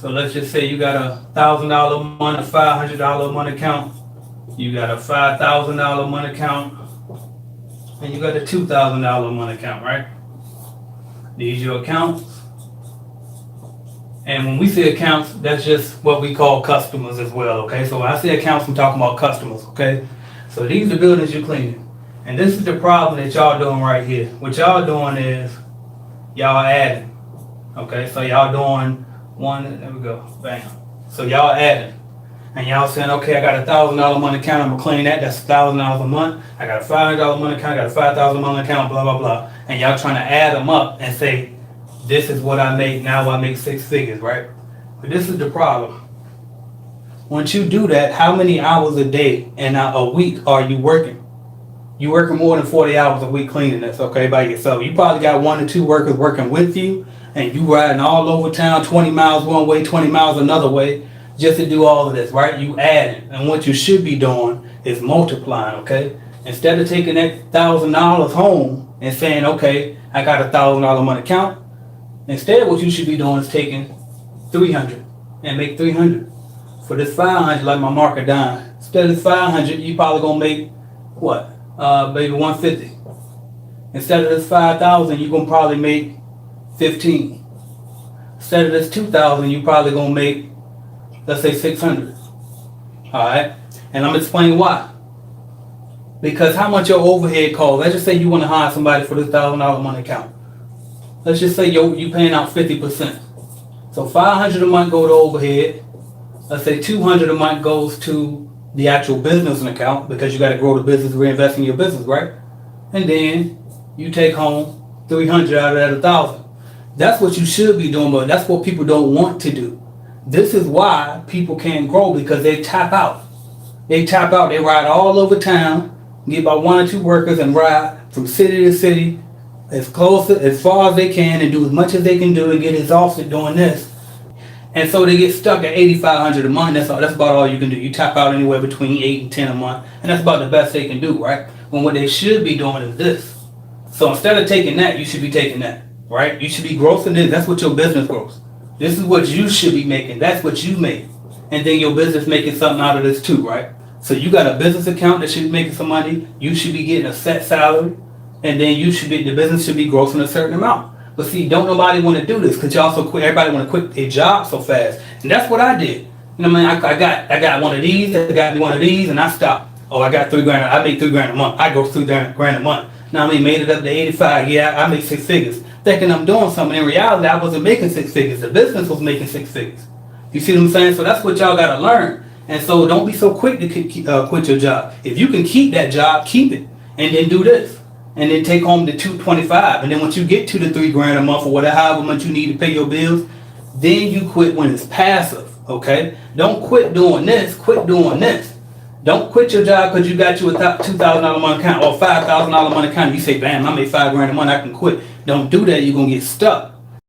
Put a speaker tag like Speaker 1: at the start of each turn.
Speaker 1: So let's just say you got $1,000 a month, a $500 a month account. You got a $5,000 a month account, and you got a $2,000 a month account, right? These your accounts. And when we say accounts, that's just what we call customers as well, okay? So when I say accounts, I'm talking about customers, okay? So these are the buildings you're cleaning. And this is the problem that y'all doing right here. What y'all doing is, y'all adding, okay? So y'all doing one, there we go, bam. So y'all adding. And y'all saying, okay, I got a $1,000 a month account, I'm gonna clean that, that's $1,000 a month. I got a $500 a month account, I got a $5,000 a month account, blah, blah, blah. And y'all trying to add them up and say, this is what I make, now I make 6 figures, right? But this is the problem. Once you do that, how many hours a day and a week are you working? You working more than 40 hours a week cleaning this, okay, by yourself. You probably got 1 or 2 workers working with you, and you riding all over town, 20 miles one way, 20 miles another way, just to do all of this, right? You adding. And what you should be doing is multiplying, okay? Instead of taking that $1,000 home and saying, okay, I got a $1,000 a month account, instead, what you should be doing is taking 300 and make 300. For this 500, like my marker dime, instead of this 500, you probably gonna make what? Maybe 150. Instead of this 5,000, you gonna probably make 15. Instead of this 2,000, you probably gonna make, let's say 600. All right, and I'm gonna explain why. Because how much your overhead costs? Let's just say you want to hire somebody for this $1,000 a month account. Let's just say you paying out 50%. So 500 a month go to overhead. Let's say 200 a month goes to the actual business account because you got to grow the business, reinvest in your business, right? And then you take home 300 out of that 1,000. That's what you should be doing, but that's what people don't want to do. This is why people can't grow, because they tap out. They tap out. They ride all over town, get about 1 or 2 workers and ride from city to city, as close as far as they can, and do as much as they can do and get exhausted doing this. And so they get stuck at $8,500 a month. That's about all you can do. You tap out anywhere between 8 and 10 a month, and that's about the best they can do, right? When what they should be doing is this. So instead of taking that, you should be taking that, right? You should be grossing this. That's what your business grows. This is what you should be making. That's what you make. And then your business making something out of this too, right? So you got a business account that should be making some money. You should be getting a set salary. And then the business should be grossing a certain amount. But see, don't nobody want to do this because y'all so quick. Everybody want to quit their job so fast, and that's what I did. You know what I mean? I got one of these. I got me one of these, and I stopped. Oh, I got $3 grand. I make $3 grand a month. I gross $3 grand a month. Now I mean, made it up to 85. Yeah, I make 6 figures, thinking I'm doing something. In reality, I wasn't making 6 figures. The business was making 6 figures. You see what I'm saying? So that's what y'all got to learn. And so don't be so quick to quit your job. If you can keep that job, keep it, and then do this. And then take home the $225, and then once you get to the $3 grand a month or whatever, however much you need to pay your bills, then you quit when it's passive. Okay? Don't quit doing this. Quit doing this. Don't quit your job because you got you a $2,000 a month account or $5,000 a month account. You say, bam, I made $5 grand a month, I can quit. Don't do that. You're gonna get stuck.